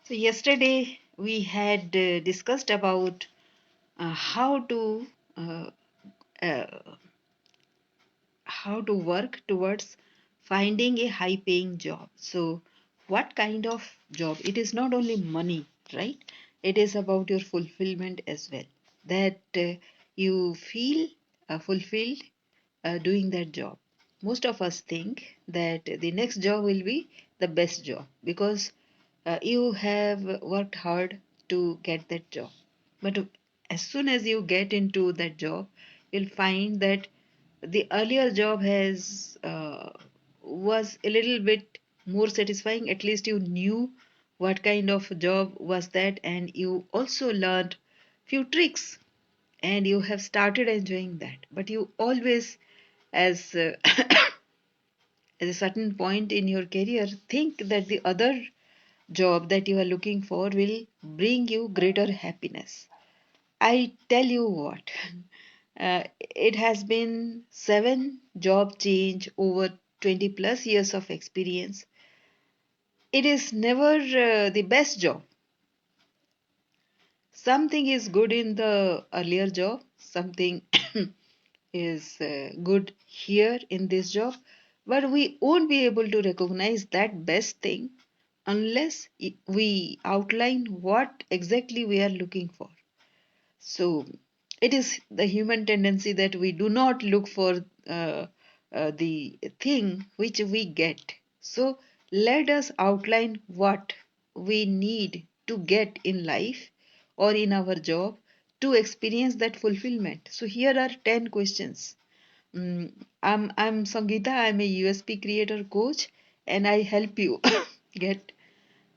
So yesterday we had discussed about how to uh, uh, how to work towards finding a high paying job. So what kind of job? It is not only money, right? It is about your fulfillment as well. That you feel fulfilled doing that job. Most of us think that the next job will be the best job because you have worked hard to get that job. But as soon as you get into that job, you'll find that the earlier job has was a little bit more satisfying. At least you knew what kind of job was that, and you also learned few tricks, and you have started enjoying that. But you always, as at a certain point in your career, think that the other job that you are looking for will bring you greater happiness. I tell you what, it has been seven job change over 20 plus years of experience. It is never the best job. Something is good in the earlier job, something is good here in this job, but we won't be able to recognize that best thing unless we outline what exactly we are looking for. So it is the human tendency that we do not look for the thing which we get. So let us outline what we need to get in life or in our job to experience that fulfillment. So here are 10 questions. I'm Sangeeta. I'm a USP creator coach, and I help you get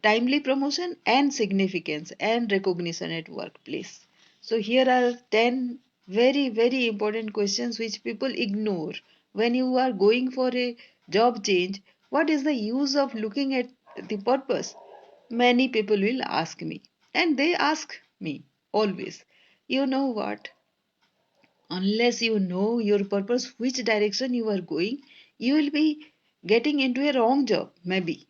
timely promotion and significance and recognition at workplace. So here are 10 very important questions which people ignore when you are going for a job change. What is the use of looking at the purpose? Many people will ask me, and they ask me always. You know what? Unless you know your purpose, which direction you are going, you will be getting into a wrong job, maybe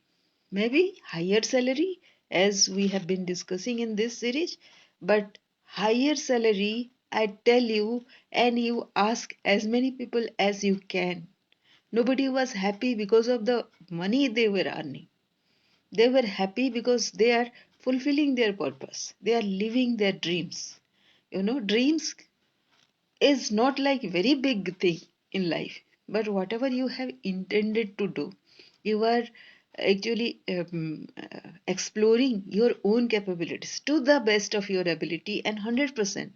higher salary, as we have been discussing in this series. But higher salary, I tell you, and you ask as many people as you can, nobody was happy because of the money they were earning. They were happy because they are fulfilling their purpose, they are living their dreams. Dreams is not like very big thing in life, but whatever you have intended to do, you are actually exploring your own capabilities to the best of your ability and 100%.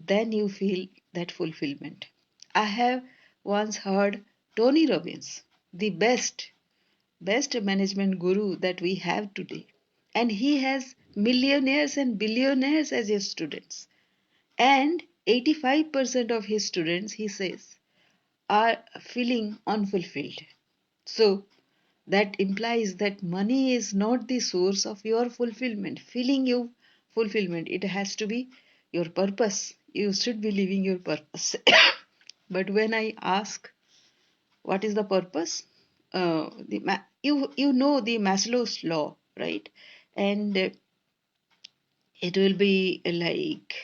Then you feel that fulfillment. I have once heard Tony Robbins, the best management guru that we have today, and he has millionaires and billionaires as his students, and 85% of his students, he says, are feeling unfulfilled. So that implies that money is not the source of your fulfillment, filling you fulfillment. It has to be your purpose. You should be living your purpose. But when I ask what is the purpose, you know the Maslow's law, right? And it will be like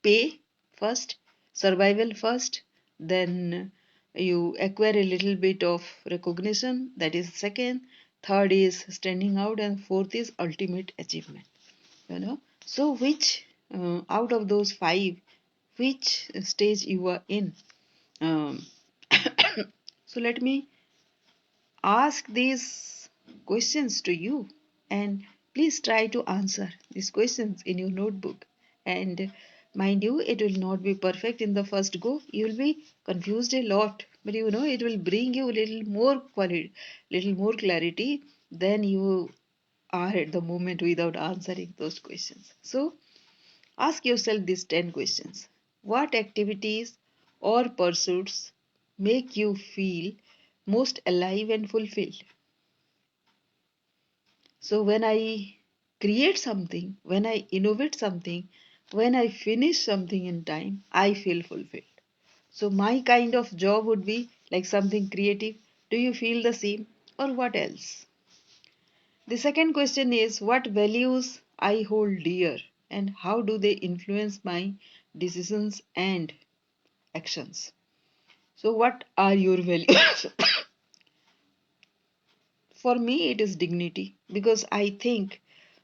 pay first, survival first, then you acquire a little bit of recognition, that is second, third is standing out, and fourth is ultimate achievement. So which out of those five, which stage you are in? Um, so let me ask these questions to you, and please try to answer these questions in your notebook. And mind you, it will not be perfect in the first go. You will be confused a lot, but it will bring you a little more quality, little more clarity than you are at the moment without answering those questions. So ask yourself these 10 questions. What activities or pursuits make you feel most alive and fulfilled? So when I create something, when I innovate something, when I finish something in time, I feel fulfilled. So my kind of job would be like something creative. Do you feel the same or what else? The second question is what values I hold dear and how do they influence my decisions and actions. So, what are your values? For me, it is dignity because I think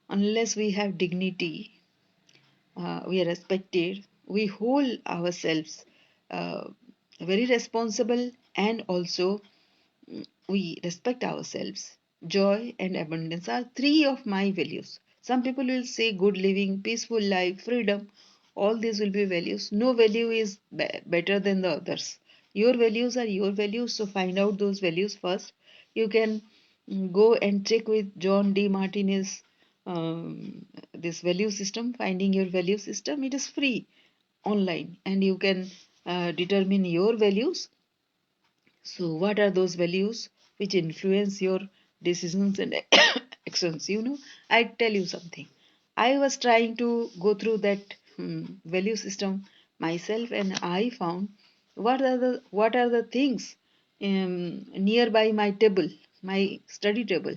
unless we have dignity, we are respected, we hold ourselves uh, very responsible and also we respect ourselves. Joy and abundance are three of my values. Some people will say good living, peaceful life, freedom. All these will be values. No value is better than the others. Your values are your values, so find out those values first. You can go and check with John D. Martinez this value system, finding your value system. It is free online, and you can determine your values. So, what are those values which influence your decisions and actions? I tell you something. I was trying to go through that value system myself, and I found what are the things nearby my table, my study table,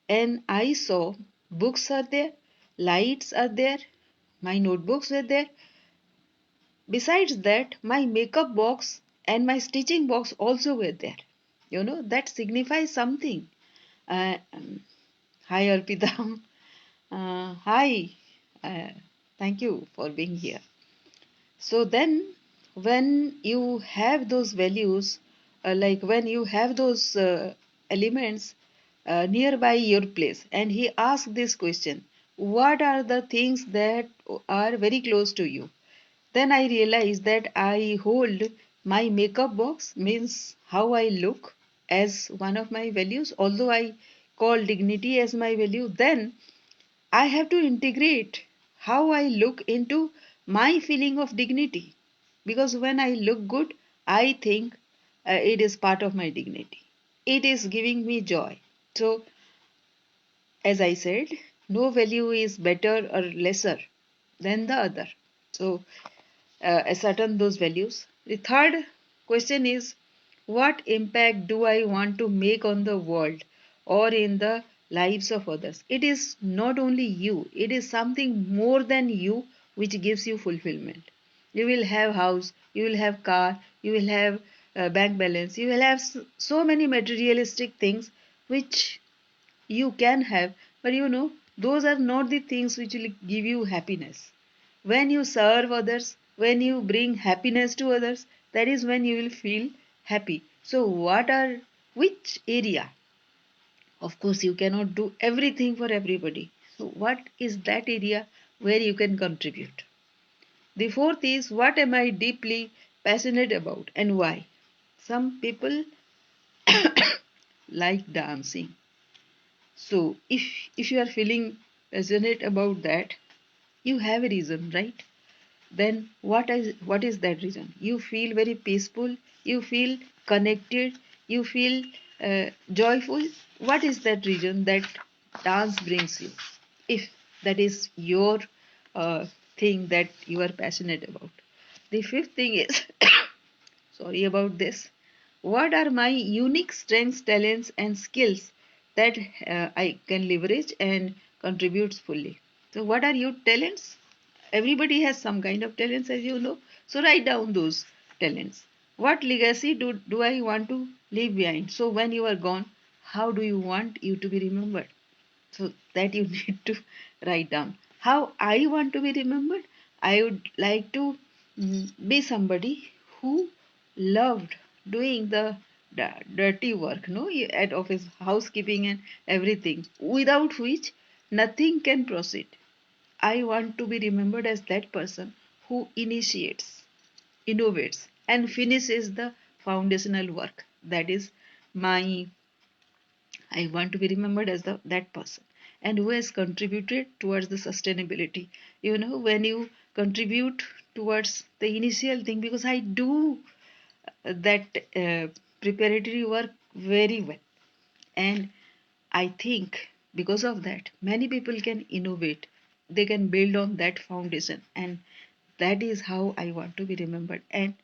and I saw books are there, lights are there, my notebooks were there. Besides that, my makeup box and my stitching box also were there. That signifies something. Um, Hi, Arpita. Hi. Uh, Thank you for being here. So then, when you have those values, like when you have those elements nearby your place, and he asked this question, what are the things that are very close to you? Then I realized that I hold my makeup box, means how I look, as one of my values. Although I call dignity as my value, then I have to integrate how I look into my feeling of dignity. Because when I look good, I think it is part of my dignity. It is giving me joy. So, as I said, no value is better or lesser than the other. So, ascertain those values. The third question is what impact do I want to make on the world or in the lives of others? It is not only you, it is something more than you which gives you fulfillment. You will have house, you will have car, you will have bank balance, you will have so many materialistic things which you can have, but those are not the things which will give you happiness. When you serve others, when you bring happiness to others, that is when you will feel happy. So, which area? Of course, you cannot do everything for everybody. So, what is that area where you can contribute? The fourth is what am I deeply passionate about and why? Some people like dancing. So, if you are feeling passionate about that, you have a reason, right? Then what is that reason? You feel very peaceful, you feel connected, you feel joyful. What is that reason that dance brings you? If that is your uh, thing that you are passionate about. The fifth thing is sorry about this. What are my unique strengths, talents, and skills that I can leverage and contribute fully? So, what are your talents? Everybody has some kind of talents, as you know. So, write down those talents. What legacy do I want to leave behind? So, when you are gone, how do you want you to be remembered? So, that you need to write down. How I want to be remembered? I would like to be somebody who loved doing the dirty work, no, at office, housekeeping and everything, without which nothing can proceed. I want to be remembered as that person who initiates, innovates, and finishes the foundational work. That is my I want to be remembered as that person and who has contributed towards the sustainability. When you contribute towards the initial thing, because I do that preparatory work very well, and I think because of that, many people can innovate. They can build on that foundation, and that is how I want to be remembered. And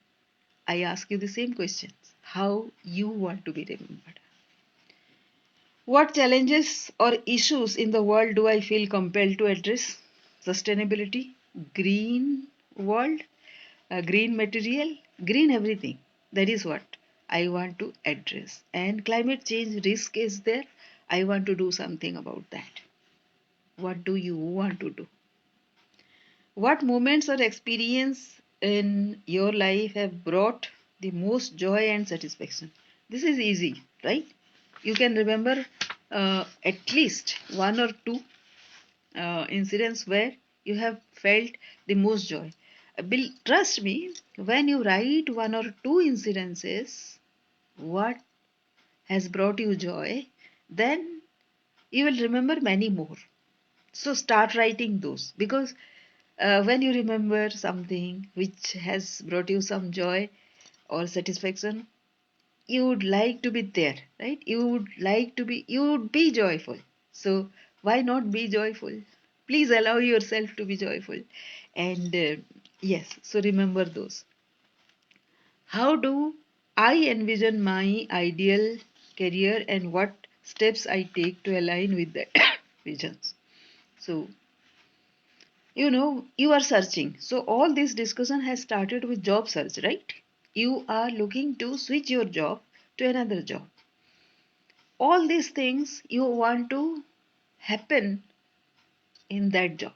I ask you the same questions: how you want to be remembered? What challenges or issues in the world do I feel compelled to address? Sustainability, green world, green material, green everything. That is what I want to address. And climate change risk is there. I want to do something about that. What do you want to do? What moments or experience in your life have brought the most joy and satisfaction? This is easy, right? You can remember at least one or two incidents where you have felt the most joy. Trust me, when you write one or two incidences, what has brought you joy, then you will remember many more. So start writing those, because when you remember something which has brought you some joy or satisfaction, you would like to be there, right? You would be joyful. So why not be joyful? Please allow yourself to be joyful. And yes, so remember those. How do I envision my ideal career and what steps I take to align with that visions? So, you are searching. So, all this discussion has started with job search, right? You are looking to switch your job to another job. All these things you want to happen in that job.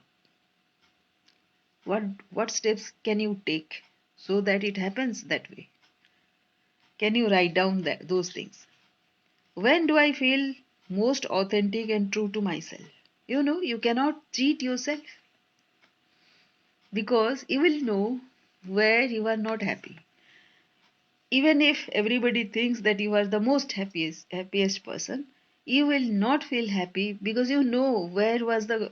What steps can you take so that it happens that way? Can you write down those things? When do I feel most authentic and true to myself? You cannot cheat yourself, because you will know where you are not happy. Even if everybody thinks that you are the most happiest person, you will not feel happy, because you know where was the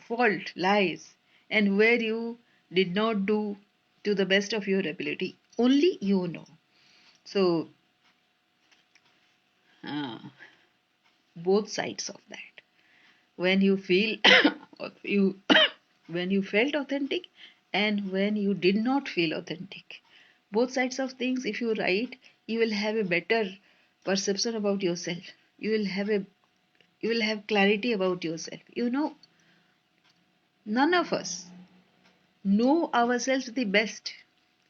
fault lies, and where you did not do to the best of your ability. Only you know. So uh, both sides of that. When you feel you when you felt authentic, and when you did not feel authentic, both sides of things, if you write, you will have a better perception about yourself. You will have clarity about yourself. None of us know ourselves the best.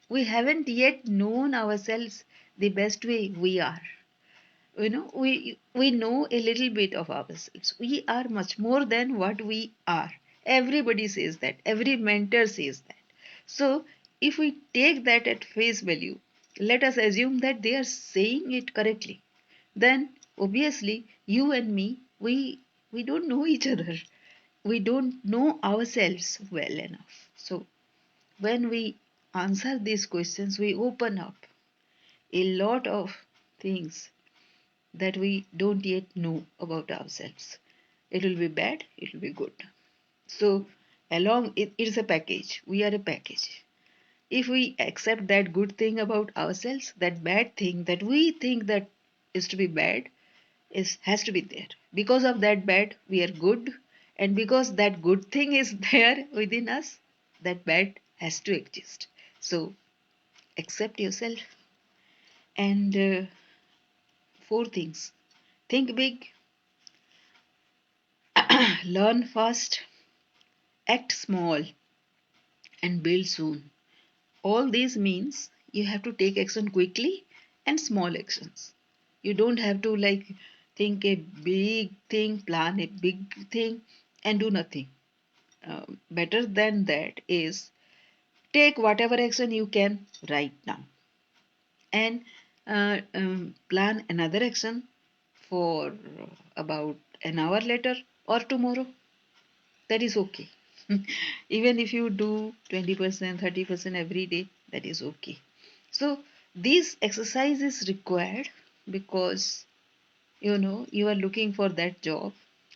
We haven't yet known ourselves the best way we are. We know a little bit of ourselves. We are much more than what we are. Everybody says that. Every mentor says that. So if we take that at face value, let us assume that they are saying it correctly. Then obviously you and me, we don't know each other. We don't know ourselves well enough. So when we answer these questions, we open up a lot of things that we don't yet know about ourselves. It will be bad, it will be good. So, it is a package. We are a package. If we accept that good thing about ourselves, that bad thing that we think that is to be bad has to be there. Because of that bad, we are good, and because that good thing is there within us, that bad has to exist. So, accept yourself. And four things: think big, learn fast, act small, and build soon. All this means you have to take action quickly and small actions. You don't have to think a big thing, plan a big thing, and do nothing. Better than that is take whatever action you can right now, and plan another action for about an hour later or tomorrow. That is okay. Even if you do 20%, 30% every day, that is okay. So this exercise is required, because you are looking for that job,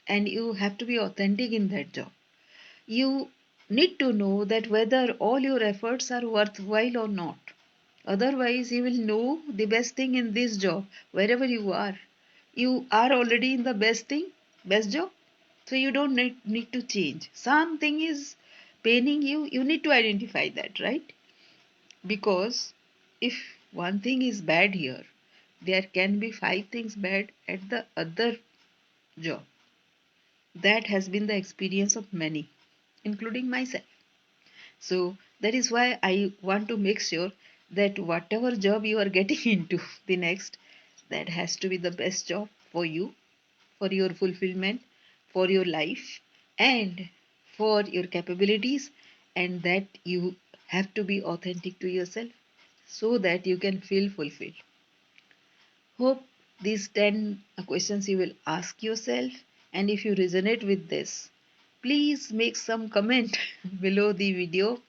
and you have to be authentic in that job. You need to know that whether all your efforts are worthwhile or not. Otherwise, you will know the best thing in this job wherever you are. You are already in the best thing, best job, so you don't need to change. Something is paining you, you need to identify that, right? Because if one thing is bad here, there can be five things bad at the other job. That has been the experience of many, including myself. So that is why I want to make sure that whatever job you are getting into the next, that has to be the best job for you, for your fulfillment, for your life, and for your capabilities, and that you have to be authentic to yourself so that you can feel fulfilled. Hope these 10 questions you will ask yourself, and if you resonate with this, please make some comment below the video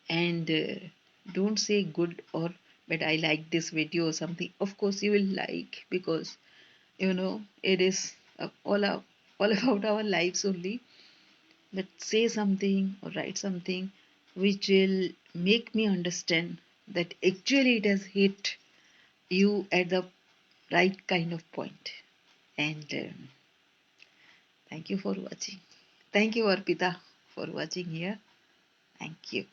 and don't say good or but I like this video or something. Of course, you will like because it is all about our lives only. But say something or write something which will make me understand that actually it has hit you at the right kind of point. And thank you for watching. Thank you, Arpita, for watching here. Thank you.